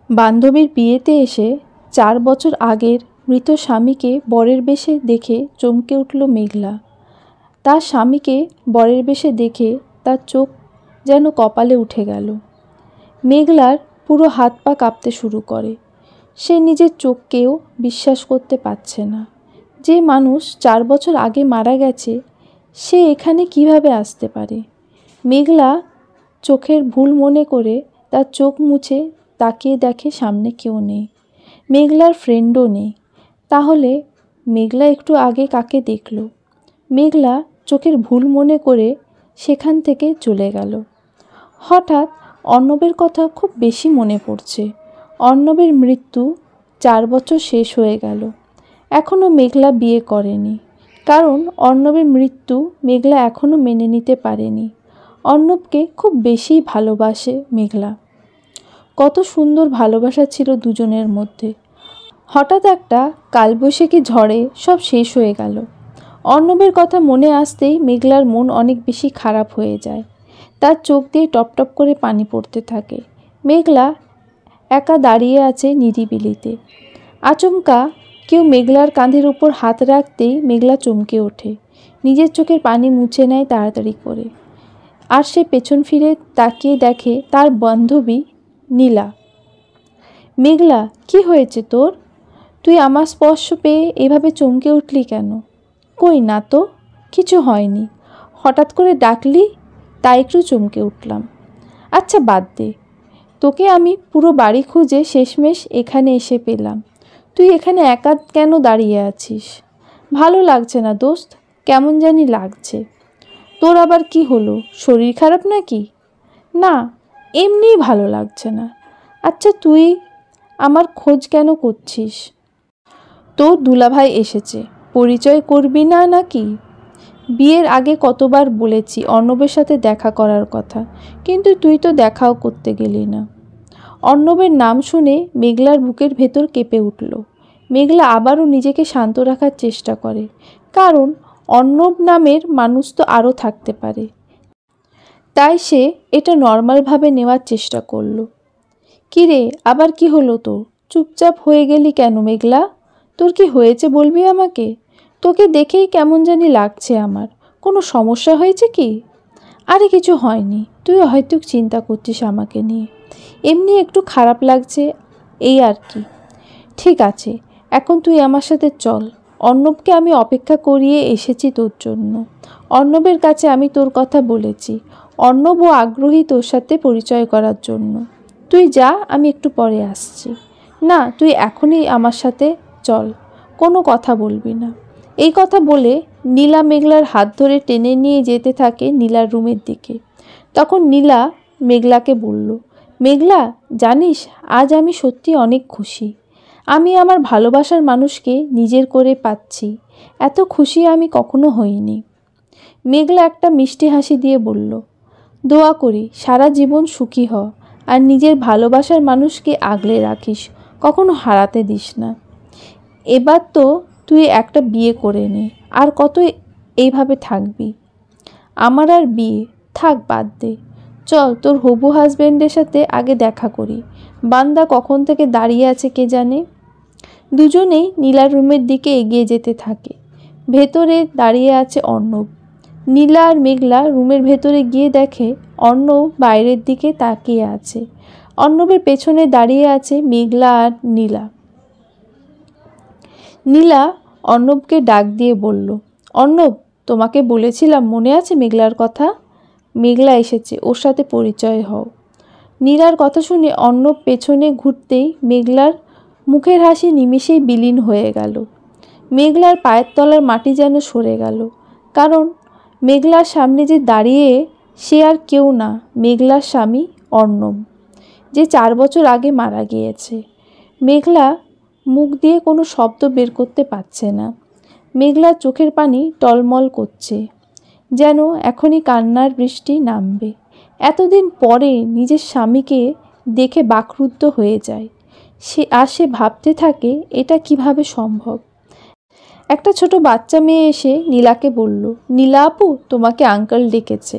বান্ধবীর বিয়েতে এসে 4 বছর আগের মৃত স্বামীকে বরের বেশে দেখে চমকে উঠল মেঘলা। তার স্বামীকে বরের বেশে দেখে তার চোখ যেন কপালে উঠে গেল। মেঘলার পুরো হাত পা কাঁপতে শুরু করে। সে নিজের চোখকেও বিশ্বাস করতে পারছে না। যে মানুষ 4 বছর আগে মারা গেছে সে এখানে কিভাবে আসতে পারে। মেঘলা চোখের ভুল মনে করে তার চোখ মুছে তাকিয়ে দেখে সামনে কেউ নেই। মেঘলার ফ্রেন্ডও নেই। তাহলে মেঘলা একটু আগে কাকে দেখল? মেঘলা চোখের ভুল মনে করে সেখান থেকে চলে গেল। হঠাৎ অর্ণবের কথা খুব বেশি মনে পড়ছে। অর্ণবের মৃত্যু 4 বছর শেষ হয়ে গেল। এখনও মেঘলা বিয়ে করেনি, কারণ অর্ণবের মৃত্যু মেঘলা এখনও মেনে নিতে পারেনি। অর্ণবকে খুব বেশি ভালোবাসে মেঘলা। কত সুন্দর ভালোবাসা ছিল দুজনের মধ্যে। হঠাৎ একটা কালবৈশাখী ঝড়ে সব শেষ হয়ে গেল। অর্ণবের কথা মনে আসতেই মেঘলার মন অনেক বেশি খারাপ হয়ে যায়। তার চোখ দিয়ে টপ টপ করে পানি পড়তে থাকে। মেঘলা একা দাঁড়িয়ে আছে নিরিবিলিতে। আচমকা কেউ মেঘলার কাঁধের উপর হাত রাখতেই মেঘলা চমকে ওঠে। নিজের চোখের পানি মুছে নেয় তাড়াতাড়ি করে। আর সে পেছন ফিরে তাকিয়ে দেখে তার বান্ধবী নীলা। মেঘলা, কি হয়েছে তোর? তুই আমার স্পর্শ পেয়ে এভাবে চমকে উঠলি কেন? কই না তো, কিছু হয়নি। হঠাৎ করে ডাকলি তাই একটু চমকে উঠলাম। আচ্ছা বাদ দে, তোকে আমি পুরো বাড়ি খুঁজে শেষমেশ এখানে এসে পেলাম। তুই এখানে একা কেন দাঁড়িয়ে আছিস? ভালো লাগছে না দোস্ত, কেমন জানি লাগছে। তোর আবার কি হলো, শরীর খারাপ নাকি? না, এমনিই ভালো লাগছে না। আচ্ছা তুই আমার খোঁজ কেন করছিস? তোর দুলাভাই এসেছে, পরিচয় করবি না নাকি? বিয়ের আগে কতবার বলেছি অর্ণবের সাথে দেখা করার কথা, কিন্তু তুই তো দেখাও করতে গেলি না। অর্ণবের নাম শুনে মেঘলার বুকের ভেতর কেঁপে উঠল। মেঘলা আবারও নিজেকে শান্ত রাখার চেষ্টা করে, কারণ অর্ণব নামের মানুষ তো আরও থাকতে পারে। তাই সে এটা নর্মালভাবে নেওয়ার চেষ্টা করল। কিরে, আবার কি হলো তোর? চুপচাপ হয়ে গেলি কেন মেঘলা? তোর কি হয়েছে বলবি আমাকে? তোকে দেখেই কেমন জানি লাগছে আমার। কোনো সমস্যা হয়েছে কি? আরে কিছু হয়নি, তুই হয়তো চিন্তা করছিস আমাকে নিয়ে। এমনি একটু খারাপ লাগছে, এই আর কি। ঠিক আছে, এখন তুই আমার সাথে চল। অর্ণবকে আমি অপেক্ষা করিয়ে এসেছি তোর জন্য। অর্ণবের কাছে আমি তোর কথা বলেছি। অর্ণবও আগ্রহী তোর সাথে পরিচয় করার জন্য। তুই যা, আমি একটু পরে আসছি। না, তুই এখনই আমার সাথে চল, কোনো কথা বলবি না। এই কথা বলে নীলা মেঘলার হাত ধরে টেনে নিয়ে যেতে থাকে নীলার রুমের দিকে। তখন নীলা মেঘলাকে বলল, মেঘলা জানিস, আজ আমি সত্যি অনেক খুশি। আমি আমার ভালোবাসার মানুষকে নিজের করে পাচ্ছি। এত খুশি আমি কখনো হইনি। মেঘলা একটা মিষ্টি হাসি দিয়ে বলল, দোয়া করি সারা জীবন সুখী হ, আর নিজের ভালোবাসার মানুষকে আগলে রাখিস, কখনো হারাতে দিস না। এবার তো তুই একটা বিয়ে করে নে, আর কত এইভাবে থাকবি? আমার আর বিয়ে থাক, বাদ দে। চল তোর হবু হাজব্যান্ডের সাথে আগে দেখা করি। বান্দা কখন থেকে দাঁড়িয়ে আছে কে জানে। দুজনেই নীলার রুমের দিকে এগিয়ে যেতে থাকে। ভেতরে দাঁড়িয়ে আছে অর্ণব। নীলা আর মেঘলা রুমের ভেতরে গিয়ে দেখে অর্ণব বাইরের দিকে তাকিয়ে আছে। অর্ণবের পেছনে দাঁড়িয়ে আছে মেঘলা আর নীলা। নীলা অর্ণবকে ডাক দিয়ে বলল, অর্ণব, তোমাকে বলেছিলাম মনে আছে মেঘলার কথা? মেঘলা এসেছে, ওর সাথে পরিচয় হও। নীলার কথা শুনে অর্ণব পেছনে ঘুরতেই মেঘলার মুখের হাসি নিমিষেই বিলীন হয়ে গেল। মেঘলার পায়ের তলার মাটি যেন সরে গেল, কারণ মেঘলার সামনে যে দাঁড়িয়ে সে আর কেউ না, মেঘলার স্বামী অর্ণব, যে 4 বছর আগে মারা গিয়েছে। মেঘলা মুখ দিয়ে কোনো শব্দ বের করতে পারছে না। মেঘলার চোখের পানি টলমল করছে, যেন এখনই কান্নার বৃষ্টি নামবে। এতদিন পরে নিজের স্বামীকে দেখে বাকরুদ্ধ হয়ে যায় সে ভাবতে থাকে এটা কিভাবে সম্ভব। একটা ছোট বাচ্চা মেয়ে এসে নীলাকে বলল, নীলা আপু, তোমাকে আঙ্কেল ডেকেছে।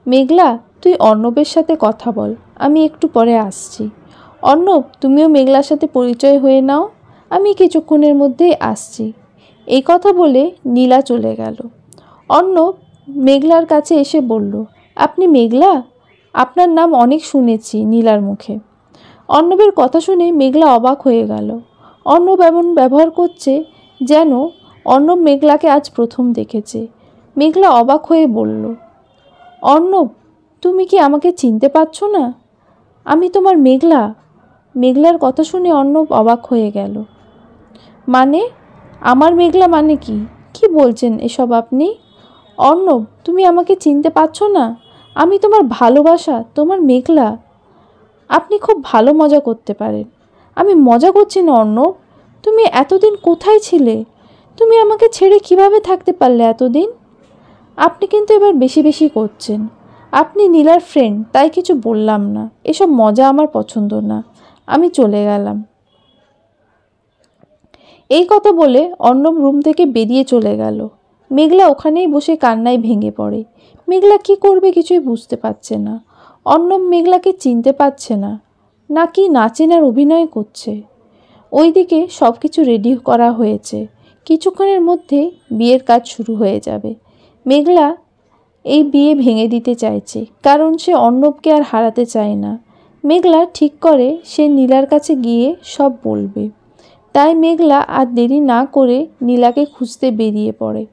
মেঘলা, তুই অর্ণবের সাথে কথা বল, আমি একটু পরে আসছি। অর্ণব, তুমিও মেঘলার সাথে পরিচয় হয়ে নাও, আমি কিছুক্ষণের মধ্যেই আসছি। এই কথা বলে নীলা চলে গেল। অর্ণব মেঘলার কাছে এসে বলল, আপনি মেঘলা? আপনার নাম অনেক শুনেছি নীলার মুখে। অর্ণবের কথা শুনে মেঘলা অবাক হয়ে গেল। অর্ণব এমন ব্যবহার করছে যেন অর্ণব মেঘলাকে আজ প্রথম দেখেছে। মেঘলা অবাক হয়ে বলল, অর্ণব, তুমি কি আমাকে চিনতে পারছো না? আমি তোমার মেঘলা। মেঘলার কথা শুনে অর্ণব অবাক হয়ে গেল। মানে? আমার মেঘলা মানে কি? কি বলছেন এসব আপনি? অর্ণব, তুমি আমাকে চিনতে পারছো না? আমি তোমার ভালোবাসা, তোমার মেঘলা। আপনি খুব ভালো মজা করতে পারেন। আমি মজা করছি না অর্ণব। তুমি এতদিন কোথায় ছিলে? তুমি আমাকে ছেড়ে কিভাবে থাকতে পারলে এতদিন? আপনি কিন্তু এবার বেশি বেশি করছেন। আপনি নীলার ফ্রেন্ড, তাই কিছু বললাম না। এসব মজা আমার পছন্দ না। আমি চলে গেলাম। এই কথা বলে অর্ণব রুম থেকে বেরিয়ে চলে গেল। মেঘলা ওখানেই বসে কান্নায় ভেঙে পড়ে। মেঘলা কি করবে কিছুই বুঝতে পারছে না। অর্ণব মেঘলাকে চিনতে পারছে না, নাকি না চেনার অভিনয় করছে। ওইদিকে সব কিছু রেডি করা হয়েছে। কিছুক্ষণের মধ্যে বিয়ের কাজ শুরু হয়ে যাবে। মেঘলা এই বিয়ে ভেঙে দিতে চাইছে, কারণ সে অর্ণবকে আর হারাতে চায় না। মেঘলা ঠিক করে সে নীলার কাছে গিয়ে সব বলবে। তাই মেঘলা আর দেরি না করে নীলাকে খুঁজতে বেরিয়ে পড়ে।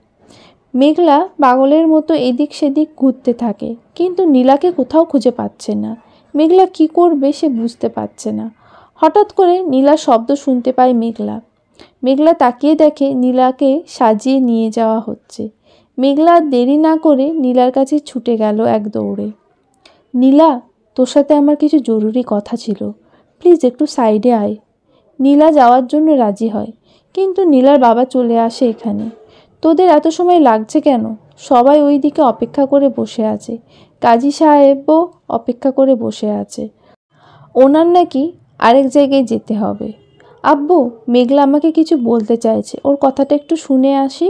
মেঘলা পাগলের মতো এদিক সেদিক ঘুরতে থাকে, কিন্তু নীলাকে কোথাও খুঁজে পাচ্ছে না। মেঘলা কি করবে সে বুঝতে পারছে না। হঠাৎ করে নীলার শব্দ শুনতে পায় মেঘলা। মেঘলা তাকিয়ে দেখে নীলাকে সাজিয়ে নিয়ে যাওয়া হচ্ছে। মেঘলা দেরি না করে নীলার কাছে ছুটে গেল এক দৌড়ে। নীলা, তোর সাথে আমার কিছু জরুরি কথা ছিল, প্লিজ একটু সাইডে আয়। নীলা যাওয়ার জন্য রাজি হয়, কিন্তু নীলার বাবা চলে আসে এখানে। তোদের এত সময় লাগছে কেন? সবাই ওই দিকে অপেক্ষা করে বসে আছে। কাজী সাহেবও অপেক্ষা করে বসে আছে। ওনার নাকি আরেক জায়গায় যেতে হবে। আব্বু, মেঘলা আমাকে কিছু বলতে চাইছে, ওর কথাটা একটু শুনে আসি।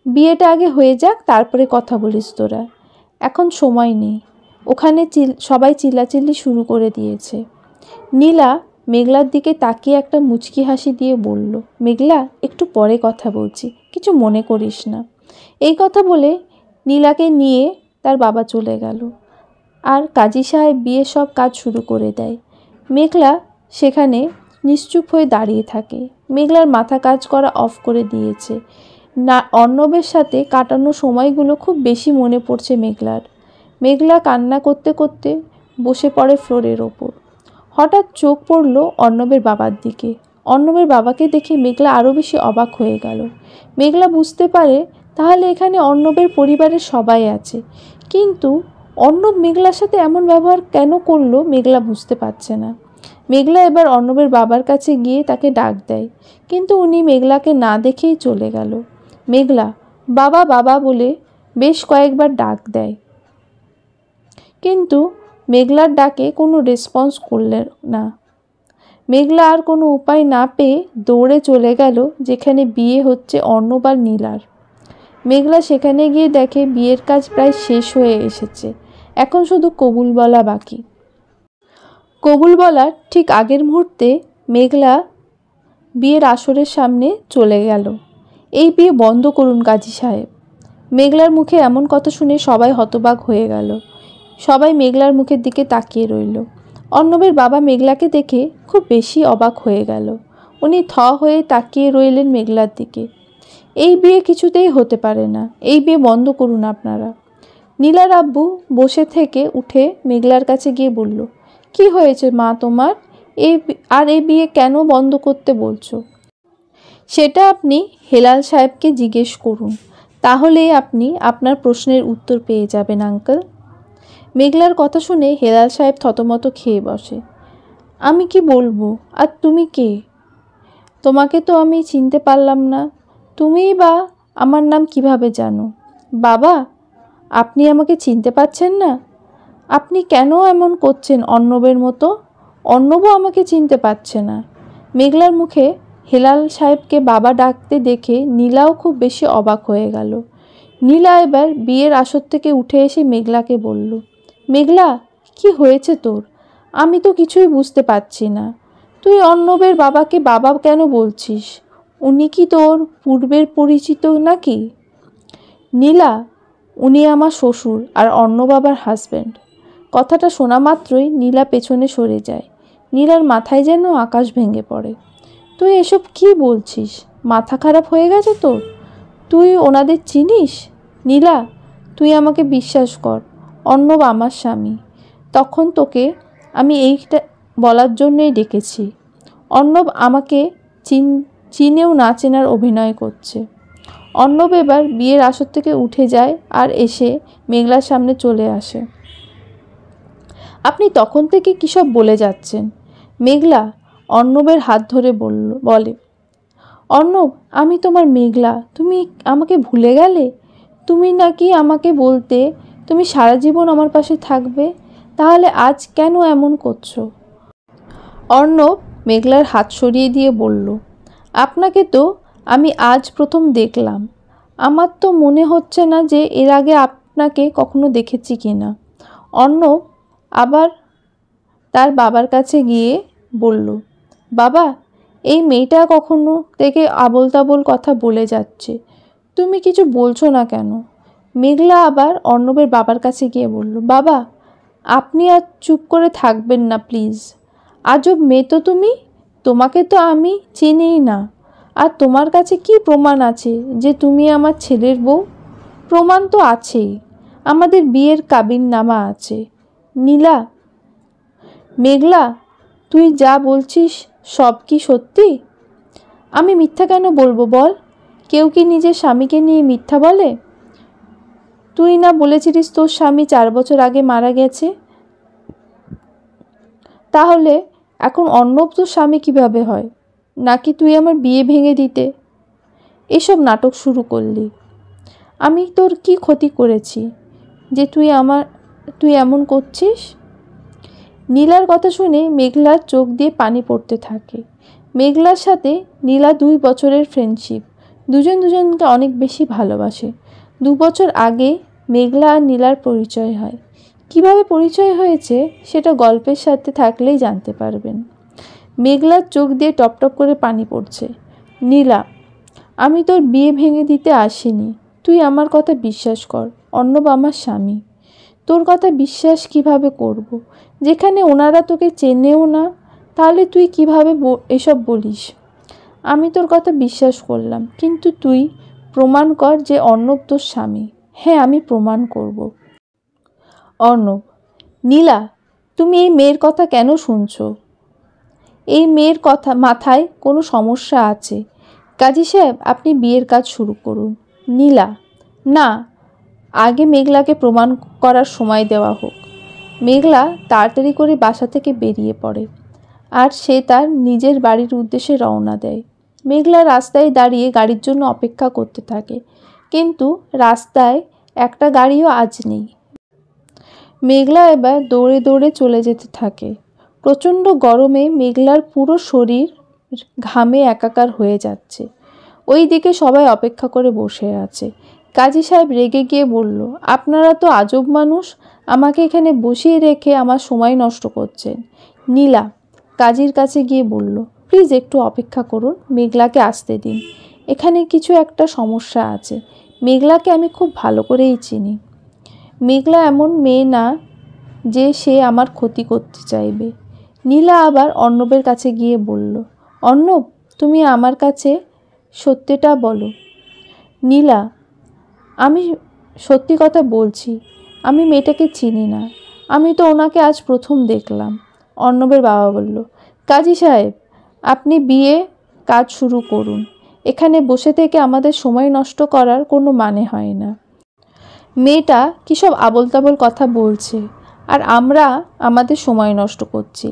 বিয়েটা আগে হয়ে যাক, তারপরে কথা বলিস তোরা। এখন সময় নেই। ওখানে সবাই চিল্লাচিল্লি শুরু করে দিয়েছে। নীলা মেঘলার দিকে তাকিয়ে একটা মুচকি হাসি দিয়ে বলল, মেঘলা, একটু পরে কথা বলছি, কিছু মনে করিস না। এই কথা বলে নীলাকে নিয়ে তার বাবা চলে গেল। আর কাজী সাহেব বিয়ের সব কাজ শুরু করে দেয়। মেঘলা সেখানে নিশ্চুপ হয়ে দাঁড়িয়ে থাকে। মেঘলার মাথা কাজ করা অফ করে দিয়েছে। না, অর্ণবের সাথে কাটানো সময়গুলো খুব বেশি মনে পড়ছে মেঘলার। মেঘলা কান্না করতে করতে বসে পড়ে ফ্লোরের ওপর। হঠাৎ চোখ পড়ল অর্ণবের বাবার দিকে। অর্ণবের বাবাকে দেখে মেঘলা আরও বেশি অবাক হয়ে গেল। মেঘলা বুঝতে পারে তাহলে এখানে অর্ণবের পরিবারের সবাই আছে, কিন্তু অর্ণব মেঘলার সাথে এমন ব্যবহার কেন করলো মেঘলা বুঝতে পারছে না। মেঘলা এবার অর্ণবের বাবার কাছে গিয়ে তাকে ডাক দেয়, কিন্তু উনি মেঘলাকে না দেখেই চলে গেল। মেঘলা বাবা বাবা বলে বেশ কয়েকবার ডাক দেয়, কিন্তু মেঘলার ডাকে কোনো রেসপন্স করলেন না। মেঘলা আর কোনো উপায় না পেয়ে দৌড়ে চলে গেল যেখানে বিয়ে হচ্ছে অর্ণব আর নীলার। মেঘলা সেখানে গিয়ে দেখে বিয়ের কাজ প্রায় শেষ হয়ে এসেছে, এখন শুধু কবুল বলা বাকি। কবুল বলার ঠিক আগের মুহূর্তে মেঘলা বিয়ের আসরের সামনে চলে গেল। এই বিয়ে বন্ধ করুন কাজী সাহেব। মেঘলার মুখে এমন কথা শুনে সবাই হতবাক হয়ে গেল। সবাই মেঘলার মুখের দিকে তাকিয়ে রইল। অর্ণবের বাবা মেঘলাকে দেখে খুব বেশি অবাক হয়ে গেল। উনি থ হয়ে তাকিয়ে রইলেন মেঘলার দিকে। এই বিয়ে কিছুতেই হতে পারে না, এই বিয়ে বন্ধ করুন আপনারা। নীলার আব্বু বসে থেকে উঠে মেঘলার কাছে গিয়ে বলল, কি হয়েছে মা তোমার? এই বিয়ে কেন বন্ধ করতে বলছো? সেটা আপনি হেলাল সাহেবকে জিজ্ঞেস করুন, তাহলেই আপনি আপনার প্রশ্নের উত্তর পেয়ে যাবেন আঙ্কেল। মেঘলার কথা শুনে হেলাল সাহেব থতমত খেয়ে বসে। আমি কি বলবো? আর তুমি কে? তোমাকে তো আমি চিনতে পারলাম না। তুমিই বা আমার নাম কিভাবে জানো? বাবা, আপনি আমাকে চিনতে পারছেন না? আপনি কেন এমন করছেন অর্ণবের মতো? অর্ণবও আমাকে চিনতে পারছে না। মেঘলার মুখে হেলাল সাহেবকে বাবা ডাকতে দেখে নীলাও খুব বেশি অবাক হয়ে গেল। নীলা এবার বিয়ের আসর থেকে উঠে এসে মেঘলাকে বলল, মেঘলা, কি হয়েছে তোর? আমি তো কিছুই বুঝতে পারছি না। তুই অর্ণবের বাবাকে বাবা কেন বলছিস? উনি কি তোর পূর্বের পরিচিত নাকি? নীলা, উনি আমার শ্বশুর আর অর্ণব বাবার হাজব্যান্ড। কথাটা শোনা মাত্রই নীলা পেছনে সরে যায়। নীলার মাথায় যেন আকাশ ভেঙে পড়ে। তুই এসব কি বলছিস? মাথা খারাপ হয়ে গেছে তোর? তুই ওনাদের চিনিস? নীলা, তুই আমাকে বিশ্বাস কর, অর্ণব আমার স্বামী। তখন তোকে আমি এইটা বলার জন্যই ডেকেছি। অর্ণব আমাকে চিনেও না চেনার অভিনয় করছে। অর্ণব এবার বিয়ের আসর থেকে উঠে যায় আর এসে মেঘলার সামনে চলে আসে। আপনি তখন থেকে কী সব বলে যাচ্ছেন? মেঘলা অর্ণবের হাত ধরে বলে, অর্ণব, আমি তোমার মেঘলা, তুমি আমাকে ভুলে গেলে? তুমি নাকি আমাকে বলতে তুমি সারা জীবন আমার পাশে থাকবে, তাহলে আজ কেন এমন করছো? অর্ণব মেঘলার হাত সরিয়ে দিয়ে বলল, আপনাকে তো আমি আজ প্রথম দেখলাম। আমার তো মনে হচ্ছে না যে এর আগে আপনাকে কখনো দেখেছি কিনা। অর্ণব আবার তার বাবার কাছে গিয়ে বলল, বাবা, এই মেয়েটা কখনো থেকে আবোল তাবোল কথা বলে যাচ্ছে, তুমি কিছু বলছো না কেন? মেঘলা আবার অর্ণবের বাবার কাছে গিয়ে বলল, বাবা, আপনি আর চুপ করে থাকবেন না প্লিজ। আজব মেয়ে তো তুমি, তোমাকে তো আমি চিনিই না। আর তোমার কাছে কি প্রমাণ আছে যে তুমি আমার ছেলের বউ? প্রমাণ তো আছেই, আমাদের বিয়ের কাবিননামা আছে। নীলা, মেঘলা, তুই যা বলছিস সব কি সত্যি? আমি মিথ্যা কেন বলবো বল? কেউ কি নিজের স্বামীকে নিয়ে মিথ্যা বলে? তুই না বলেছিলিস তোর স্বামী 4 বছর আগে মারা গেছে? তাহলে এখন অর্ণব তোর স্বামী কিভাবে হয়? নাকি তুই আমার বিয়ে ভেঙে দিতে এসব নাটক শুরু করলি? আমি তোর কি ক্ষতি করেছি যে তুই এমন করছিস? নীলার কথা শুনে মেঘলার চোখ দিয়ে পানি পড়তে থাকে। মেঘলার সাথে নীলা 2 বছরের ফ্রেন্ডশিপ, দুজন দুজনকে অনেক বেশি ভালোবাসে। 2 বছর আগে মেঘলা আর নীলার পরিচয় হয়। কিভাবে পরিচয় হয়েছে সেটা গল্পের সাথে থাকলেই জানতে পারবেন। মেঘলার চোখ দিয়ে টপটপ করে পানি পড়ছে। নীলা, আমি তোর বিয়ে ভেঙে দিতে আসিনি, তুই আমার কথা বিশ্বাস কর। অর্ণব আমার স্বামী। তোর কথা বিশ্বাস কিভাবে করব? যেখানে ওনারা তোকে চেনেও না, তাহলে তুই কিভাবে এসব বলিস? আমি তোর কথা বিশ্বাস করলাম, কিন্তু তুই প্রমাণ কর যে অর্ণব তোর স্বামী। হ্যাঁ, আমি প্রমাণ করব। অর্ণব, নীলা, তুমি এই মেয়ের কথা কেন শুনছো? এই মেয়ের কথা মাথায় কোনো সমস্যা আছে। কাজী সাহেব, আপনি বিয়ের কাজ শুরু করুন। নীলা, না, আগে মেঘলাকে প্রমাণ করার সময় দেওয়া হোক। মেঘলা তাড়াতাড়ি করে বাসা থেকে বেরিয়ে পড়ে আর সে তার নিজের বাড়ির উদ্দেশ্যে রওনা দেয়। মেঘলা রাস্তায় দাঁড়িয়ে গাড়ির জন্য অপেক্ষা করতে থাকে, কিন্তু রাস্তায় একটা গাড়িও আজ নেই। মেঘলা এবার দৌড়ে দৌড়ে চলে যেতে থাকে। প্রচণ্ড গরমে মেঘলার পুরো শরীর ঘামে একাকার হয়ে যাচ্ছে। ওই দিকে সবাই অপেক্ষা করে বসে আছে। কাজী সাহেব রেগে গিয়ে বলল, আপনারা তো আজব মানুষ, আমাকে এখানে বসিয়ে রেখে আমার সময় নষ্ট করছেন। নীলা কাজীর কাছে গিয়ে বলল, প্লিজ একটু অপেক্ষা করুন, মেঘলাকে আসতে দিন। এখানে কিছু একটা সমস্যা আছে। মেঘলাকে আমি খুব ভালো করেই চিনি। মেঘলা এমন মেয়ে না যে সে আমার ক্ষতি করতে চাইবে। নীলা আবার অর্ণবের কাছে গিয়ে বলল, অর্ণব, তুমি আমার কাছে সত্যিটা বলো। নীলা, আমি সত্যি কথা বলছি, আমি মেয়েটাকে চিনি না, আমি তো ওনাকে আজ প্রথম দেখলাম। অর্ণবের বাবা বলল, কাজী সাহেব, আপনি বিয়ে কাজ শুরু করুন। এখানে বসে থেকে আমাদের সময় নষ্ট করার কোনো মানে হয় না। মেয়েটা কী সব আবোল তাবোল কথা বলছে আর আমরা আমাদের সময় নষ্ট করছি।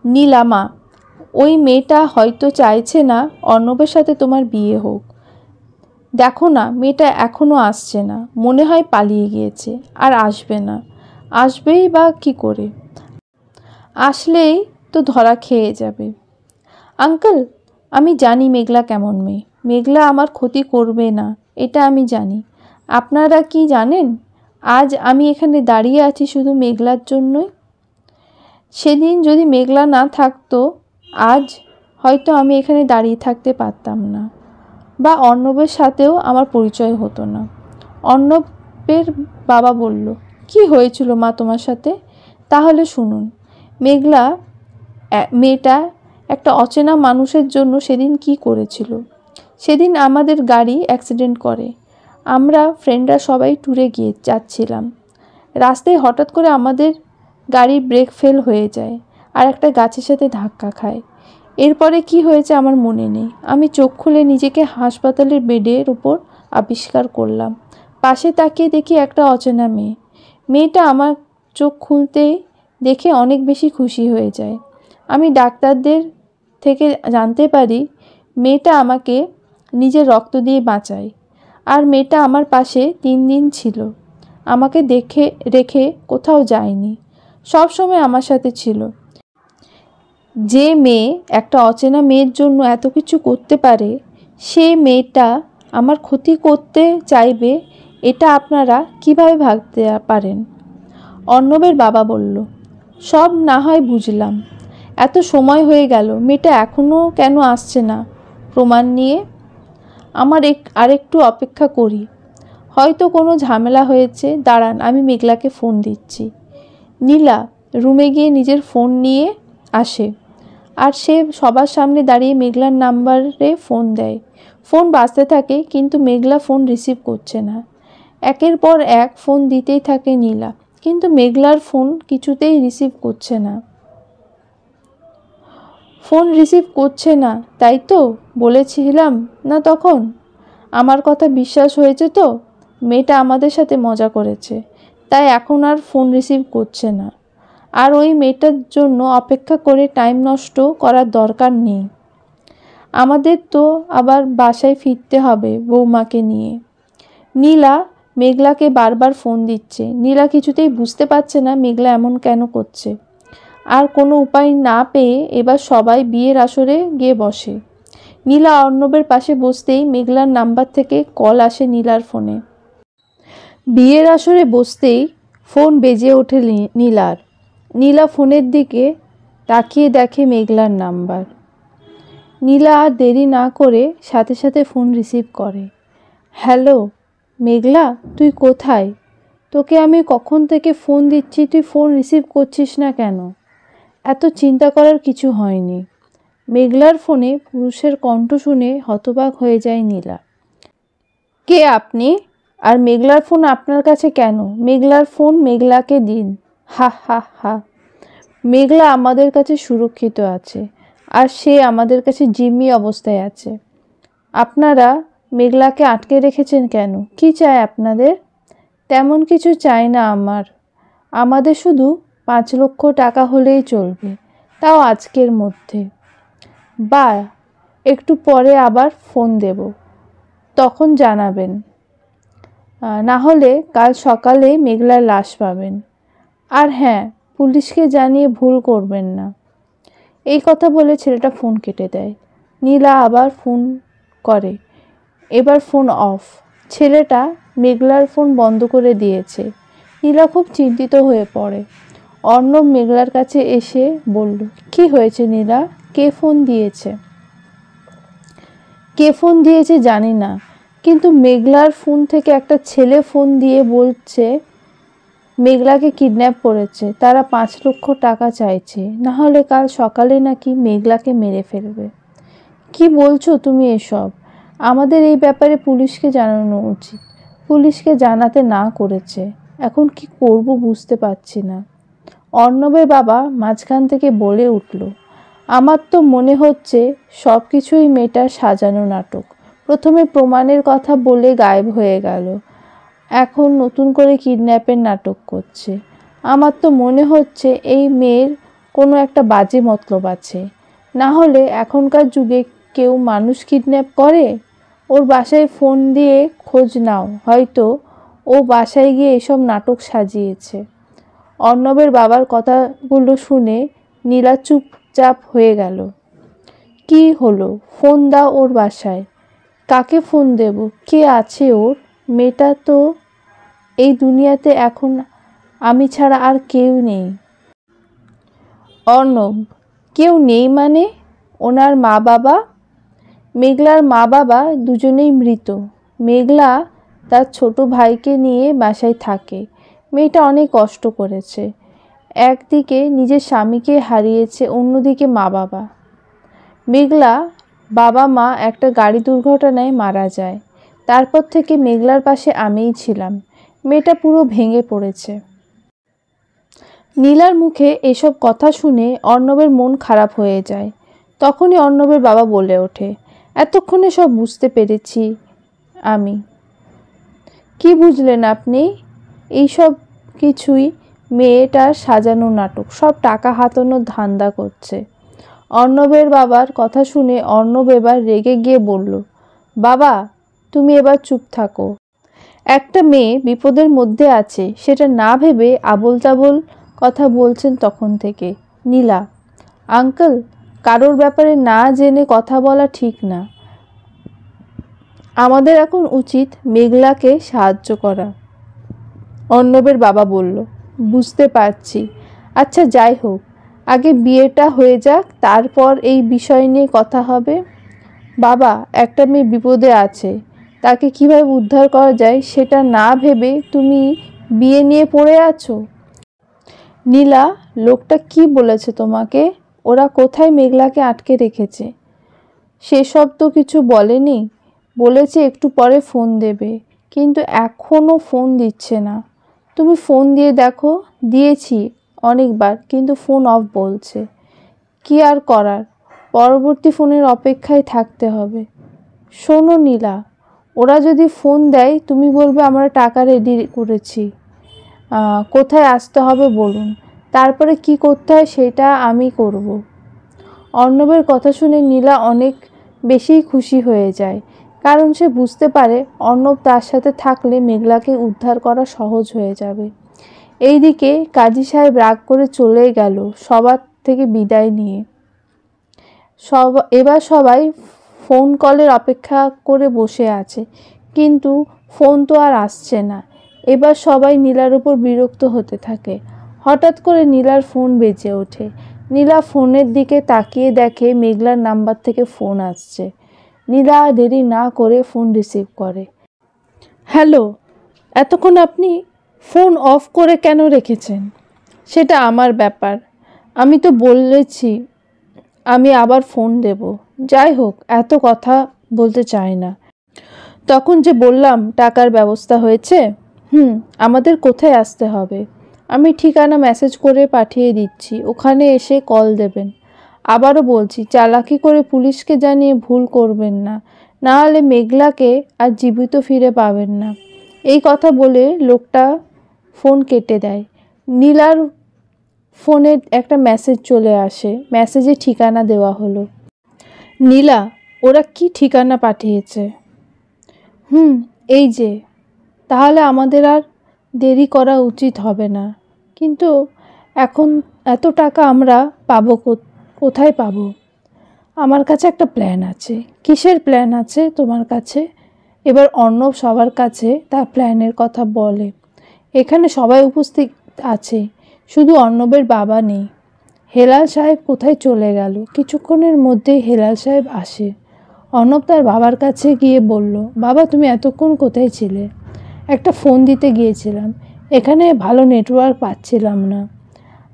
নীলামা, ওই মেয়েটা হয়তো চাইছে না অর্ণবের সাথে তোমার বিয়ে হোক। দেখো না, মেয়েটা এখনও আসছে না, মনে হয় পালিয়ে গিয়েছে আর আসবে না। আসবেই বা কী করে? আসলেই তো ধরা খেয়ে যাবে। আঙ্কেল, আমি জানি মেঘলা কেমন মেয়ে। মেঘলা আমার ক্ষতি করবে না, এটা আমি জানি। আপনারা কি জানেন আজ আমি এখানে দাঁড়িয়ে আছি শুধু মেঘলার জন্যই? সেদিন যদি মেঘলা না থাকতো আজ হয়তো আমি এখানে দাঁড়িয়ে থাকতে পারতাম না, বা অর্ণবের সাথেও আমার পরিচয় হতো না। অর্ণবের বাবা বলল, কি হয়েছিল মা তোমার সাথে? তাহলে শুনুন। মেঘলা মেয়েটা একটা অচেনা মানুষের জন্য সেদিন কি করেছিল। সেদিন আমাদের গাড়ি অ্যাক্সিডেন্ট করে। আমরা ফ্রেন্ডরা সবাই ট্যুরে গিয়ে যাচ্ছিলাম। রাস্তায় হঠাৎ করে আমাদের গাড়ি ব্রেক ফেল হয়ে যায় আর একটা গাছের সাথে ধাক্কা খায়। এরপরে কি হয়েছে আমার মনে নেই। আমি চোখ খুলে নিজেকে হাসপাতালের বেডের উপর আবিষ্কার করলাম। পাশে তাকিয়ে দেখি একটা অচেনা মেয়ে। মেয়েটা আমার চোখ খুলতে দেখে অনেক বেশি খুশি হয়ে যায়। আমি ডাক্তারদের থেকে জানতে পারি মেয়েটা আমাকে নিজের রক্ত দিয়ে বাঁচায়। আর মেয়েটা আমার পাশে 3 দিন ছিল। আমাকে রেখে কোথাও যায়নি, সব সময় আমার সাথে ছিল। যে মেয়ে একটা অচেনা মেয়ের জন্য এত কিছু করতে পারে, সে মেয়েটা আমার ক্ষতি করতে চাইবে, এটা আপনারা কিভাবে ভাবতে পারেন? অর্ণবের বাবা বলল, সব না হয় বুঝলাম, এত সময় হয়ে গেল, মেয়েটা এখনও কেন আসছে না প্রমাণ নিয়ে? আরেকটু অপেক্ষা করি, হয়তো কোনো ঝামেলা হয়েছে। দাঁড়ান, আমি মেঘলাকে ফোন দিচ্ছি। নীলা রুমে গিয়ে নিজের ফোন নিয়ে আসে আর সে সবার সামনে দাঁড়িয়ে মেঘলার নাম্বারে ফোন দেয়। ফোন বাজতে থাকে, কিন্তু মেঘলা ফোন রিসিভ করছে না। একের পর এক ফোন দিতেই থাকে নীলা, কিন্তু মেঘলার ফোন কিছুতেই রিসিভ করছে না। ফোন রিসিভ করছে না, তাই তো বলেছিলাম না তখন? আমার কথা বিশ্বাস হয়েছে তো? মেয়েটা আমাদের সাথে মজা করেছে, তাই এখন আর ফোন রিসিভ করছে না। আর ওই মেয়েটার জন্য অপেক্ষা করে টাইম নষ্ট করার দরকার নেই। আমাদের তো আবার বাসায় ফিরতে হবে বৌমাকে নিয়ে। নীলা মেঘলাকে বারবার ফোন দিচ্ছে। নীলা কিছুতেই বুঝতে পারছে না মেঘলা এমন কেন করছে। আর কোনো উপায় না পেয়ে এবার সবাই বিয়ের আসরে গিয়ে বসে। নীলা অর্ণবের পাশে বসতেই মেঘলার নাম্বার থেকে কল আসে নীলার ফোনে। বিয়ের আসরে বসতেই ফোন বেজে ওঠে নীলার। নীলা ফোনের দিকে তাকিয়ে দেখে মেঘলার নাম্বার। নীলা আর দেরি না করে সাথে সাথে ফোন রিসিভ করে। হ্যালো মেঘলা, তুই কোথায়? তোকে আমি কখন থেকে ফোন দিচ্ছি, তুই ফোন রিসিভ করছিস না কেন? এত চিন্তা করার কিছু হয়নি। মেঘলার ফোনে পুরুষের কণ্ঠ শুনে হতবাক হয়ে যায় নীলা। কে আপনি? আর মেঘলার ফোন আপনার কাছে কেন? মেঘলার ফোন মেঘলাকে দিন। হা হা হা। মেঘলা আমাদের কাছে সুরক্ষিত আছে, আর সে আমাদের কাছে জিম্মি অবস্থায় আছে। আপনারা মেঘলাকে আটকে রেখেছেন কেন? কি চাই আপনাদের? তেমন কিছু চাই না আমাদের শুধু 5 লক্ষ টাকা হলেই চলবে, তাও আজকের মধ্যে। বা একটু পরে আবার ফোন দেব, তখন জানাবেন। না হলে কাল সকালে মেঘলার লাশ পাবেন। আর হ্যাঁ, পুলিশকে জানিয়ে ভুল করবেন না। এই কথা বলে ছেলেটা ফোন কেটে দেয়। নীলা আবার ফোন করে, এবার ফোন অফ। ছেলেটা মেঘলার ফোন বন্ধ করে দিয়েছে। নীলা খুব চিন্তিত হয়ে পড়ে। অর্ণব মেঘলার কাছে এসে বলল, কি হয়েছে নীলা? কে ফোন দিয়েছে? কে ফোন দিয়েছে জানি না, কিন্তু মেঘলার ফোন থেকে একটা ছেলে ফোন দিয়ে বলছে মেঘলাকে কিডন্যাপ করেছে, তারা 5 লক্ষ টাকা চাইছে, না হলে কাল সকালে নাকি মেঘলাকে মেরে ফেলবে। কি বলছো তুমি এসব? আমাদের এই ব্যাপারে পুলিশকে জানানো উচিত। পুলিশকে জানাতে না করেছে, এখন কি করব বুঝতে পারছি না। অর্ণবের বাবা মাঝখান থেকে বলে উঠল, আমার তো মনে হচ্ছে সব কিছুই মেয়েটার সাজানো নাটক। প্রথমে প্রমাণের কথা বলে গায়েব হয়ে গেল, এখন নতুন করে কিডন্যাপের নাটক করছে। আমার তো মনে হচ্ছে এই মেয়ের কোনো একটা বাজে মতলব আছে, না হলে এখনকার যুগে কেউ মানুষ কিডন্যাপ করে? ওর বাসায় ফোন দিয়ে খোঁজ নাও, হয়তো ও বাসায় গিয়ে এসব নাটক সাজিয়েছে। অর্ণবের বাবার কথাগুলো শুনে নীলা চুপচাপ হয়ে গেল। কি হলো? ফোন দাও ওর বাসায়। কাকে ফোন দেব? কে আছে ওর? মেয়েটা তো এই দুনিয়াতে এখন আমি ছাড়া আর কেউ নেই। অর্ণব, কেউ নেই মানে? ওনার মা বাবা? মেঘলার মা বাবা দুজনেই মৃত। মেঘলা তার ছোট ভাইকে নিয়ে বাসায় থাকে। মেয়েটা অনেক কষ্ট করেছে। একদিকে নিজের স্বামীকে হারিয়েছে, অন্যদিকে মা বাবা। মেঘলা বাবা মা একটা গাড়ি দুর্ঘটনায় মারা যায়। তারপর থেকে মেঘলার পাশে আমিই ছিলাম। মেয়েটা পুরো ভেঙে পড়েছে। নীলার মুখে এসব কথা শুনে অর্ণবের মন খারাপ হয়ে যায়। তখনই অর্ণবের বাবা বলে ওঠে, এতক্ষণে সব বুঝতে পেরেছি আমি। কি বুঝলেন আপনি? এইসব কিছুই মেয়েটার সাজানো নাটক, সব টাকা হাতানোর ধান্দা করছে। অর্ণবের বাবার কথা শুনে অর্ণব এবার রেগে গিয়ে বলল, বাবা তুমি এবার চুপ থাকো। একটা মেয়ে বিপদের মধ্যে আছে, সেটা না ভেবে আবোল তাবোল কথা বলছেন তখন থেকে। নীলা, আঙ্কেল, কারোর ব্যাপারে না জেনে কথা বলা ঠিক না। আমাদের এখন উচিত মেঘলাকে সাহায্য করা। অর্ণবের বাবা বলল, বুঝতে পারছি। আচ্ছা যাই হোক, আগে বিয়েটা হয়ে যাক, তারপর এই বিষয় নিয়ে কথা হবে। বাবা, একটা মেয়ে বিপদে আছে, তাকে কিভাবে উদ্ধার করা যায় সেটা না ভেবে তুমি বিয়ে নিয়ে পড়ে আছো। নীলা, লোকটা কি বলেছে তোমাকে? ওরা কোথায় মেঘলাকে আটকে রেখেছে? সেসব তো কিছু বলেনি। বলেছে একটু পরে ফোন দেবে, কিন্তু এখনও ফোন দিচ্ছে না। তুমি ফোন দিয়ে দেখো। দিয়েছি অনেকবার, কিন্তু ফোন অফ বলছে। কি আর করার, পরবর্তী ফোনের অপেক্ষায় থাকতে হবে। শোনো নীলা, ওরা যদি ফোন দেয় তুমি বলবে আমরা টাকা রেডি করেছি, কোথায় আসতে হবে বলুন, তারপরে কি করতে হয় সেটা আমি করব। অর্ণবের কথা শুনে নীলা অনেক বেশি খুশি হয়ে যায়, কারণ সে বুঝতে পারে অর্ণব তার সাথে থাকলে মেঘলাকে উদ্ধার করা সহজ হয়ে যাবে। এইদিকে কাজী সাহেব রাগ করে চলে গেল সবার থেকে বিদায় নিয়ে। এবার সবাই ফোন কলের অপেক্ষা করে বসে আছে, কিন্তু ফোন তো আর আসছে না। এবার সবাই নীলার উপর বিরক্ত হতে থাকে। হঠাৎ করে নীলার ফোন বেজে ওঠে। নীলা ফোনের দিকে তাকিয়ে দেখে মেঘলার নাম্বার থেকে ফোন আসছে। নীলা দেরি না করে ফোন রিসিভ করে। হ্যালো, এতক্ষণ আপনি ফোন অফ করে কেন রেখেছেন? সেটা আমার ব্যাপার। আমি তো বলেছি আমি আবার ফোন দেব। যাই হোক, এত কথা বলতে চাই না। তখন যে বললাম টাকার ব্যবস্থা হয়েছে। আমাদের কোথায় আসতে হবে? আমি ঠিকানা মেসেজ করে পাঠিয়ে দিচ্ছি, ওখানে এসে কল দেবেন। আবারও বলছি, চালাকি করে পুলিশকে জানিয়ে ভুল করবেন না, না হলে মেঘলাকে আর জীবিত ফিরে পাবেন না। এই কথা বলে লোকটা ফোন কেটে দেয়। নীলার ফোনে একটা মেসেজ চলে আসে। মেসেজে ঠিকানা দেওয়া হলো। নীলা, ওরা কি ঠিকানা পাঠিয়েছে? এই যে। তাহলে আমাদের আর দেরি করা উচিত হবে না। কিন্তু এখন এত টাকা আমরা পাবো কোথায় পাবো? আমার কাছে একটা প্ল্যান আছে। কিসের প্ল্যান আছে তোমার কাছে? এবার অর্ণব সবার কাছে তার প্ল্যানের কথা বলে। এখানে সবাই উপস্থিত আছে, শুধু অর্ণবের বাবা নেই। হেলাল সাহেব কোথায় চলে গেল? কিছুক্ষণের মধ্যেই হেলাল সাহেব আসে। অর্ণব তার বাবার কাছে গিয়ে বলল, বাবা তুমি এতক্ষণ কোথায় ছিলে? একটা ফোন দিতে গিয়েছিলাম, এখানে ভালো নেটওয়ার্ক পাচ্ছিলাম না,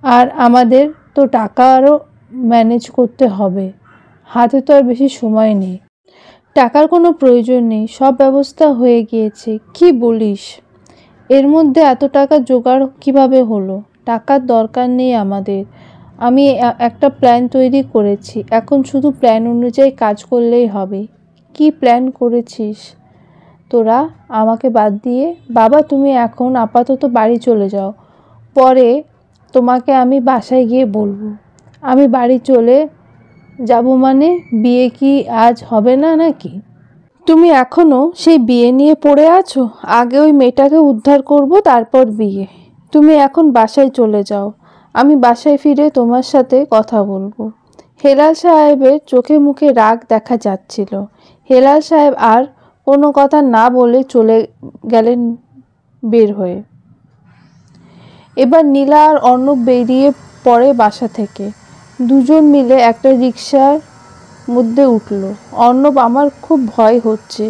আর আমাদের তো টাকা আরও ম্যানেজ করতে হবে, হাতে তো আর বেশি সময় নেই। টাকার কোনো প্রয়োজন নেই, সব ব্যবস্থা হয়ে গিয়েছে। কি বলিস? এর মধ্যে এত টাকা জোগাড় কিভাবে হলো? টাকার দরকার নেই আমাদের। আমি একটা প্ল্যান তৈরি করেছি, এখন শুধু প্ল্যান অনুযায়ী কাজ করলেই হবে। কি প্ল্যান করেছিস তোরা আমাকে বাদ দিয়ে? বাবা তুমি এখন আপাতত বাড়ি চলে যাও, পরে তোমাকে আমি বাসায় গিয়ে বলবো। আমি বাড়ি চলে যাব মানে বিয়ে কি আজ হবে না নাকি? তুমি এখনো সেই বিয়ে নিয়ে পড়ে আছো? আগে ওই মেয়েটাকে উদ্ধার করব, তারপর বিয়ে। তুমি এখন বাসায় চলে যাও, আমি বাসায় ফিরে তোমার সাথে কথা বলবো। হেলাল সাহেবের চোখে মুখে রাগ দেখা যাচ্ছিল। হেলাল সাহেব আর কোনো কথা না বলে চলে গেলেন বের হয়ে। এবার নীলা আর অর্ণব বেরিয়ে পড়ে বাসা থেকে। দুজন মিলে একটা রিকশার মধ্যে উঠল। অর্ণব, আমার খুব ভয় হচ্ছে,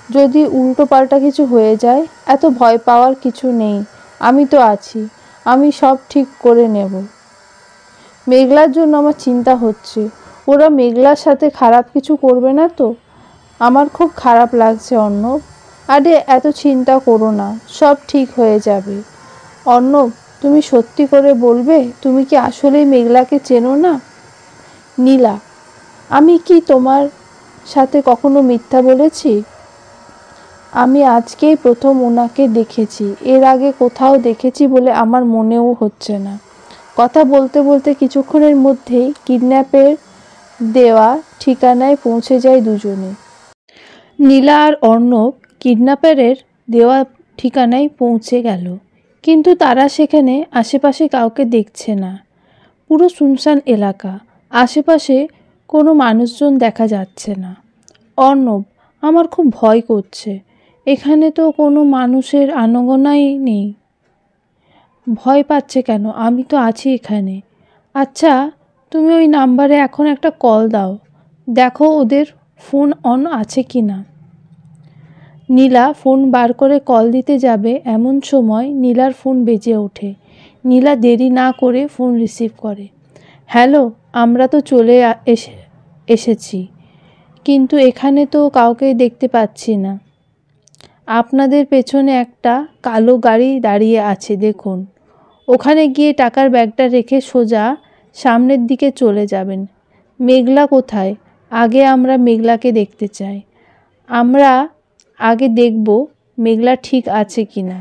যদি উল্টো পাল্টা কিছু হয়ে যায়। এত ভয় পাওয়ার কিছু নেই, আমি তো আছি, আমি সব ঠিক করে নেব। মেঘলার জন্য আমার চিন্তা হচ্ছে, ওরা মেঘলার সাথে খারাপ কিছু করবে না তো? আমার খুব খারাপ লাগছে অর্ণব। আরে এত চিন্তা করো না, সব ঠিক হয়ে যাবে। অর্ণব, তুমি সত্যি করে বলবে, তুমি কি আসলেই মেঘলাকে চেনো না? নীলা, আমি কি তোমার সাথে কখনো মিথ্যা বলেছি? আমি আজকেই প্রথম ওনাকে দেখেছি, এর আগে কোথাও দেখেছি বলে আমার মনেও হচ্ছে না। কথা বলতে বলতে কিছুক্ষণের মধ্যেই কিডন্যাপের দেওয়া ঠিকানায় পৌঁছে যায় দুজনে। নীলা আর অর্ণব কিডন্যাপারের দেওয়া ঠিকানায় পৌঁছে গেল, কিন্তু তারা সেখানে আশেপাশে কাউকে দেখছে না। পুরো শুনশান এলাকা, আশেপাশে কোনো মানুষজন দেখা যাচ্ছে না। অর্ণব, আমার খুব ভয় করছে, এখানে তো কোনো মানুষের আনাগোনাই নেই। ভয় পাচ্ছে কেন? আমি তো আছি এখানে। আচ্ছা, তুমি ওই নাম্বারে এখন একটা কল দাও, দেখো ওদের ফোন অন আছে কি না। নীলা ফোন বার করে কল দিতে যাবে, এমন সময় নীলার ফোন বেজে ওঠে। নীলা দেরি না করে ফোন রিসিভ করে। হ্যালো, আমরা তো চলে এসেছি, কিন্তু এখানে তো কাউকে দেখতে পাচ্ছি না। আপনাদের পেছনে একটা কালো গাড়ি দাঁড়িয়ে আছে, দেখুন। ওখানে গিয়ে টাকার ব্যাগটা রেখে সোজা সামনের দিকে চলে যাবেন। মেঘলা কোথায়? আগে আমরা মেঘলাকে দেখতে চাই। আমরা আগে দেখব মেঘলা ঠিক আছে কি না।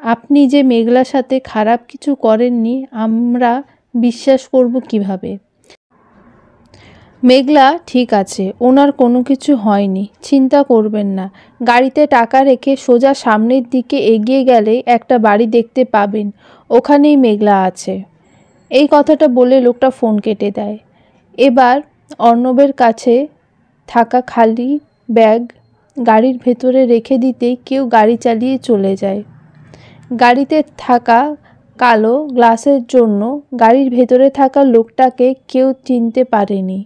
আপনি যে মেঘলার সাথে খারাপ কিছু করেননি, আমরা বিশ্বাস করব কিভাবে? মেঘলা ঠিক আছে, ওনার কোনো কিছু হয়নি, চিন্তা করবেন না। গাড়িতে টাকা রেখে সোজা সামনের দিকে এগিয়ে গেলে একটা বাড়ি দেখতে পাবেন, ওখানেই মেঘলা আছে। এই কথাটা বলে লোকটা ফোন কেটে দেয়। এবার অর্ণবের কাছে থাকা খালি ব্যাগ গাড়ির ভেতরে রেখে দিতেই কেউ গাড়ি চালিয়ে চলে যায়। গাড়িতে থাকা কালো গ্লাসের জন্য গাড়ির ভেতরে থাকা লোকটাকে কেউ চিনতে পারেনি।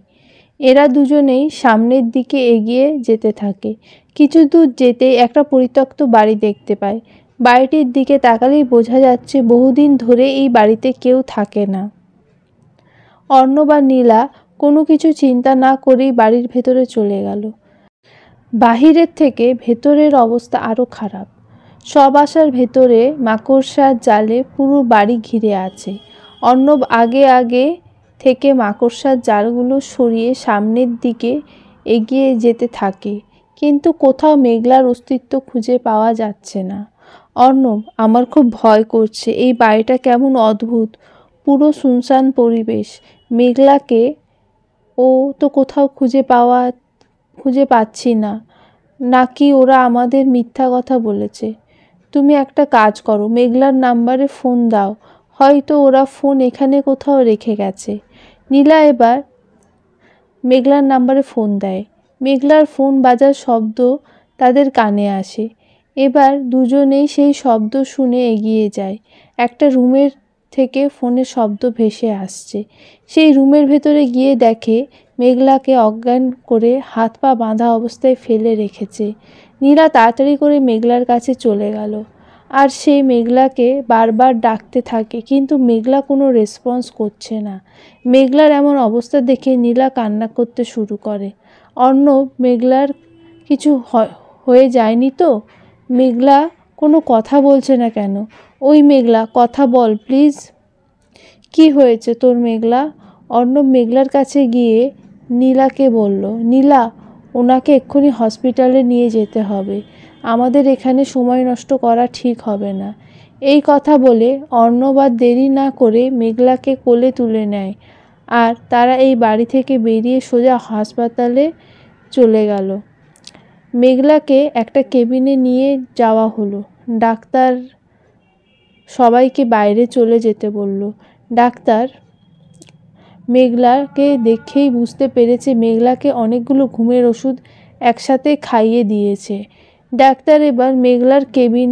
এরা দুজনেই সামনের দিকে এগিয়ে যেতে থাকে। কিছু দূর যেতেই একটা পরিত্যক্ত বাড়ি দেখতে পায়। বাড়িটির দিকে তাকালেই বোঝা যাচ্ছে বহুদিন ধরে এই বাড়িতে কেউ থাকে না। অর্ণব আর নীলা কোনো কিছু চিন্তা না করেই বাড়ির ভেতরে চলে গেল। বাহিরের থেকে ভেতরের অবস্থা আরও খারাপ। সব আসার ভেতরে মাকড়সার জালে পুরো বাড়ি ঘিরে আছে। অর্ণব আগে থেকে মাকড়সার জালগুলো সরিয়ে সামনের দিকে এগিয়ে যেতে থাকে, কিন্তু কোথাও মেঘলার অস্তিত্ব খুঁজে পাওয়া যাচ্ছে না। অর্ণব, আমার খুব ভয় করছে, এই বাড়িটা কেমন অদ্ভুত, পুরো শুনশান পরিবেশ। মেঘলাকে ও তো কোথাও খুঁজে পাচ্ছি না, নাকি ওরা আমাদের মিথ্যা কথা বলেছে? তুমি একটা কাজ করো, মেঘলার নাম্বারে ফোন দাও, হয়তো ওরা ফোন এখানে কোথাও রেখে গেছে। নীলা এবার মেঘলার নাম্বারে ফোন দেয়। মেঘলার ফোন বাজার শব্দ তাদের কানে আসে। এবার দুজনেই সেই শব্দ শুনে এগিয়ে যায়। একটা রুমের থেকে ফোনের শব্দ ভেসে আসছে। সেই রুমের ভেতরে গিয়ে দেখে মেঘলাকে অজ্ঞান করে হাত পা বাঁধা অবস্থায় ফেলে রেখেছে। নীলা তাড়াতাড়ি করে মেঘলার কাছে চলে গেল, আর সেই মেঘলাকে বারবার ডাকতে থাকে, কিন্তু মেঘলা কোনো রেসপন্স করছে না। মেঘলার এমন অবস্থা দেখে নীলা কান্না করতে শুরু করে। অর্ণব, মেঘলার কিছু হয়ে যায়নি তো? মেঘলা কোনো কথা বলছে না কেন? ওই মেঘলা, কথা বল প্লিজ। কি হয়েছে তোর মেঘলা? অর্ণব মেঘলার কাছে গিয়ে নীলাকে বলল, নীলা, ওনাকে এক্ষুনি হসপিটালে নিয়ে যেতে হবে, আমাদের এখানে সময় নষ্ট করা ঠিক হবে না। এই কথা বলে অর্ণব আর দেরি না করে মেঘলাকে কোলে তুলে নেয়, আর তারা এই বাড়ি থেকে বেরিয়ে সোজা হাসপাতালে চলে গেল। মেঘলাকে একটা কেবিনে নিয়ে যাওয়া হলো। ডাক্তার সবাইকে বাইরে চলে যেতে বলল। ডাক্তার মেঘলাকে দেখেই বুঝতে পেরেছে মেঘলাকে অনেকগুলো ঘুমের ওষুধ একসাথে খাইয়ে দিয়েছে। ডাক্তার এবার মেঘলার কেবিন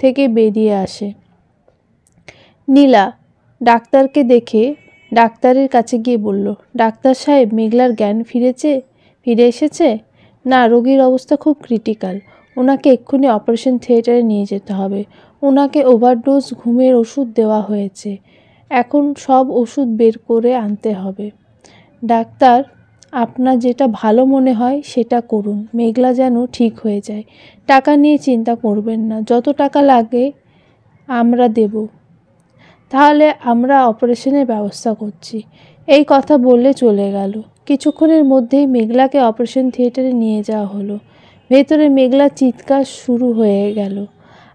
থেকে বেরিয়ে আসে। নীলা ডাক্তারকে দেখে ডাক্তারের কাছে গিয়ে বলল, ডাক্তার সাহেব, মেঘলার জ্ঞান ফিরে এসেছে? না, রোগীর অবস্থা খুব ক্রিটিক্যাল, ওনাকে এক্ষুনি অপারেশন থিয়েটারে নিয়ে যেতে হবে। ওনাকে ওভারডোজ ঘুমের ওষুধ দেওয়া হয়েছে, এখন সব ওষুধ বের করে আনতে হবে। ডাক্তার, আপনার যেটা ভালো মনে হয় সেটা করুন, মেঘলা যেন ঠিক হয়ে যায়। টাকা নিয়ে চিন্তা করবেন না, যত টাকা লাগে আমরা দেব। তাহলে আমরা অপারেশনের ব্যবস্থা করছি। এই কথা বলে চলে গেল। কিছুক্ষণের মধ্যেই মেঘলাকে অপারেশন থিয়েটারে নিয়ে যাওয়া হলো। ভেতরে মেঘলার চিৎকার শুরু হয়ে গেল,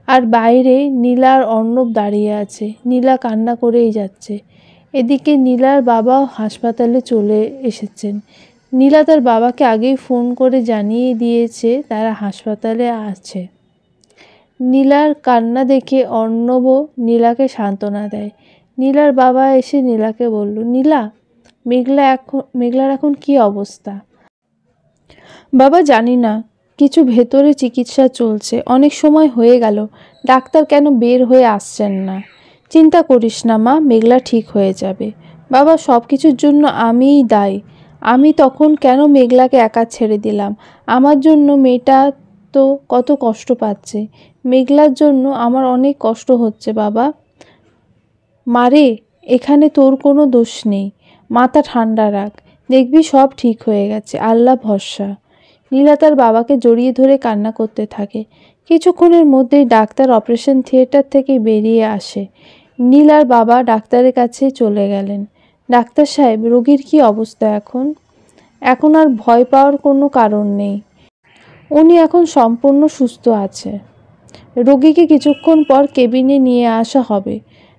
আর বাইরে নীলা আর অর্ণব দাঁড়িয়ে আছে। নীলা কান্না করেই যাচ্ছে। এদিকে নীলার বাবাও হাসপাতালে চলে এসেছেন। নীলা তার বাবাকে আগেই ফোন করে জানিয়ে দিয়েছে তারা হাসপাতালে আছে। নীলার কান্না দেখে অর্ণবও নীলাকে সান্ত্বনা দেয়। নীলার বাবা এসে নীলাকে বলল, নীলা, মেঘলার এখন কি অবস্থা? বাবা, জানি না, কিছু ভেতরে চিকিৎসা চলছে, অনেক সময় হয়ে গেল, ডাক্তার কেন বের হয়ে আসছেন না। চিন্তা করিস না মা, মেঘলা ঠিক হয়ে যাবে। বাবা, সব কিছুর জন্য আমিই দায়ী। আমি তখন কেন মেঘলাকে একা ছেড়ে দিলাম? আমার জন্য মেয়েটা তো কত কষ্ট পাচ্ছে। মেঘলার জন্য আমার অনেক কষ্ট হচ্ছে বাবা। মারে, এখানে তোর কোনো দোষ নেই, মাথা ঠান্ডা রাখ, দেখবি সব ঠিক হয়ে গেছে, আল্লাহ ভরসা। নীলা তার বাবাকে জড়িয়ে ধরে কান্না করতে থাকে। কিছুক্ষণের মধ্যেই ডাক্তার অপারেশন থিয়েটার থেকে বেরিয়ে আসে। নীলার বাবা ডাক্তারের কাছে চলে গেলেন। ডাক্তার সাহেব, রোগীর কি অবস্থা এখন? এখন আর ভয় পাওয়ার কোনো কারণ নেই, উনি এখন সম্পূর্ণ সুস্থ আছে। রোগীকে কিছুক্ষণ পর কেবিনে নিয়ে আসা হবে,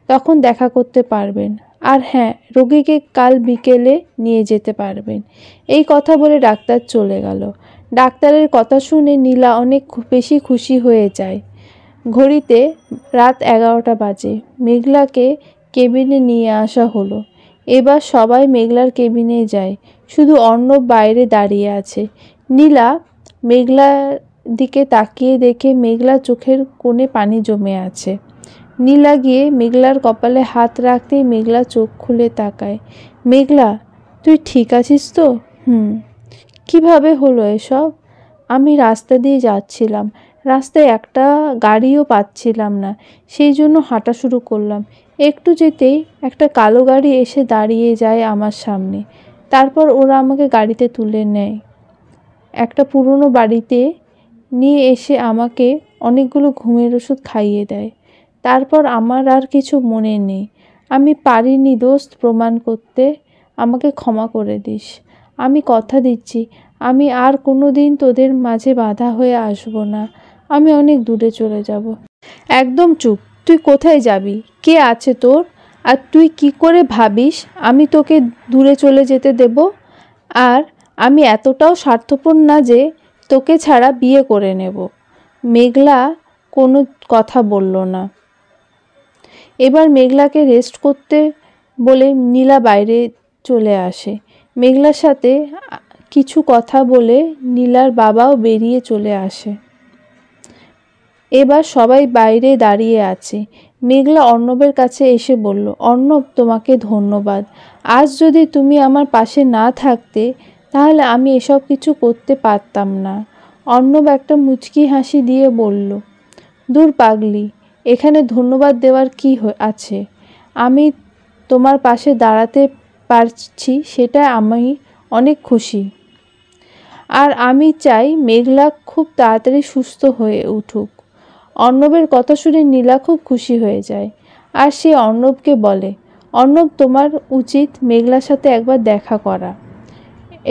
তখন দেখা করতে পারবেন। আর হ্যাঁ, রোগীকে কাল বিকেলে নিয়ে যেতে পারবেন। এই কথা বলে ডাক্তার চলে গেল। ডাক্তারের কথা শুনে নীলা অনেক বেশি খুশি হয়ে যায়। ঘড়িতে রাত 11টা বাজে। মেঘলাকে কেবিনে নিয়ে আসা হলো। এবার সবাই মেঘলার কেবিনে যায়, শুধু অর্ণব বাইরে দাঁড়িয়ে আছে। নীলা মেঘলার দিকে তাকিয়ে দেখে মেঘলার চোখের কোণে পানি জমে আছে। নীলা গিয়ে মেঘলার কপালে হাত রাখতেই মেঘলা চোখ খুলে তাকায়। মেঘলা, তুই ঠিক আছিস তো? কিভাবে হলো এসব? আমি রাস্তা দিয়ে যাচ্ছিলাম, রাস্তায় একটা গাড়িও পাচ্ছিলাম না, সেই জন্য হাঁটা শুরু করলাম। একটু যেতেই একটা কালো গাড়ি এসে দাঁড়িয়ে যায় আমার সামনে। তারপর ওরা আমাকে গাড়িতে তুলে নেয়, একটা পুরনো বাড়িতে নিয়ে এসে আমাকে অনেকগুলো ঘুমের ওষুধ খাইয়ে দেয়। তারপর আমার আর কিছু মনে নেই। আমি পারিনি দোস্ত প্রমাণ করতে, আমাকে ক্ষমা করে দিস। আমি কথা দিচ্ছি, আমি আর কোনো দিন তোদের মাঝে বাধা হয়ে আসব না। আমি অনেক দূরে চলে যাব। একদম চুপ, তুই কোথায় যাবি? কে আছে তোর? আর তুই কি করে ভাবিস আমি তোকে দূরে চলে যেতে দেব? আর আমি এতটাও স্বার্থপর না যে তোকে ছাড়া বিয়ে করে নেব। মেঘলা কোনো কথা বলল না। এবার মেঘলাকে রেস্ট করতে বলে নীলা বাইরে চলে আসে। মেঘলার সাথে কিছু কথা বলে নীলার বাবাও বেরিয়ে চলে আসে। এবার সবাই বাইরে দাঁড়িয়ে আছে। মেঘলা অর্ণবের কাছে এসে বলল, অর্ণব, তোমাকে ধন্যবাদ। আজ যদি তুমি আমার পাশে না থাকতে তাহলে আমি এসব কিছু করতে পারতাম না। অর্ণব একটা মুচকি হাসি দিয়ে বলল, দূর পাগলি, এখানে ধন্যবাদ দেওয়ার কি আছে? আমি তোমার পাশে দাঁড়াতে পারছি সেটা আমি অনেক খুশি। আর আমি চাই মেঘলা খুব তাড়াতাড়ি সুস্থ হয়ে উঠুক। অর্ণবের কথা শুনে নীলা খুব খুশি হয়ে যায়। আর সে অর্ণবকে বলে, অর্ণব, তোমার উচিত মেঘলার সাথে একবার দেখা করা।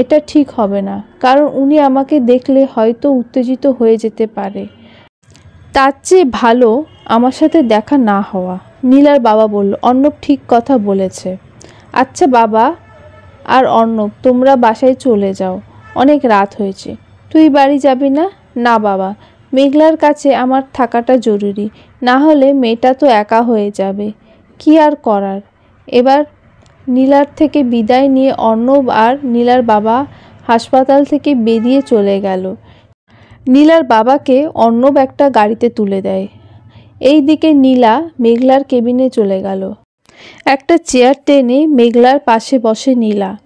এটা ঠিক হবে না, কারণ উনি আমাকে দেখলে হয়তো উত্তেজিত হয়ে যেতে পারে। তার চেয়ে ভালো আমার সাথে দেখা না হওয়া। নীলার বাবা বলল, অর্ণব ঠিক কথা বলেছে। আচ্ছা বাবা আর অর্ণব, তোমরা বাসায় চলে যাও, অনেক রাত হয়েছে। তুই বাড়ি যাবি না? না বাবা, মেঘলার কাছে আমার থাকাটা জরুরি, না হলে মেয়েটা তো একা হয়ে যাবে। কি আর করার। এবার নীলার থেকে বিদায় নিয়ে অর্ণব আর নীলার বাবা হাসপাতাল থেকে বেরিয়ে চলে গেল। নীলার বাবাকে অর্ণব একটা গাড়িতে তুলে দেয়। এই দিকে নীলা মেঘলার কেবিনে চলে গেল। একটা চেয়ার টেনে মেঘলার পাশে বসে নীলা।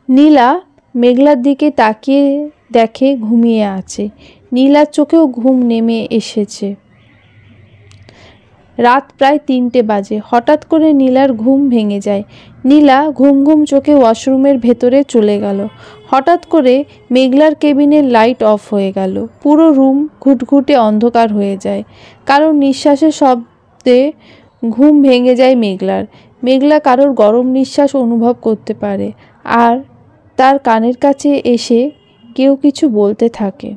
নীলা মেঘলার দিকে তাকিয়ে দেখে ঘুমিয়ে আছে। নীলার চোখেও ঘুম নেমে এসেছে। রাত প্রায় 3টে বাজে। হঠাৎ করে নীলার ঘুম ভেঙে যায়। নীলা ঘুম ঘুম চোখে ওয়াশরুমের ভেতরে চলে গেল। হঠাৎ করে মেঘলার কেবিনের লাইট অফ হয়ে গেল। পুরো রুম ঘুটঘুটে অন্ধকার হয়ে যায়। কারোর নিঃশ্বাসের শব্দে ঘুম ভেঙে যায় মেঘলার। মেঘলা কারোর গরম নিঃশ্বাস অনুভব করতে পারে আর তার কানের কাছে এসে কেউ কিছু বলতে থাকে।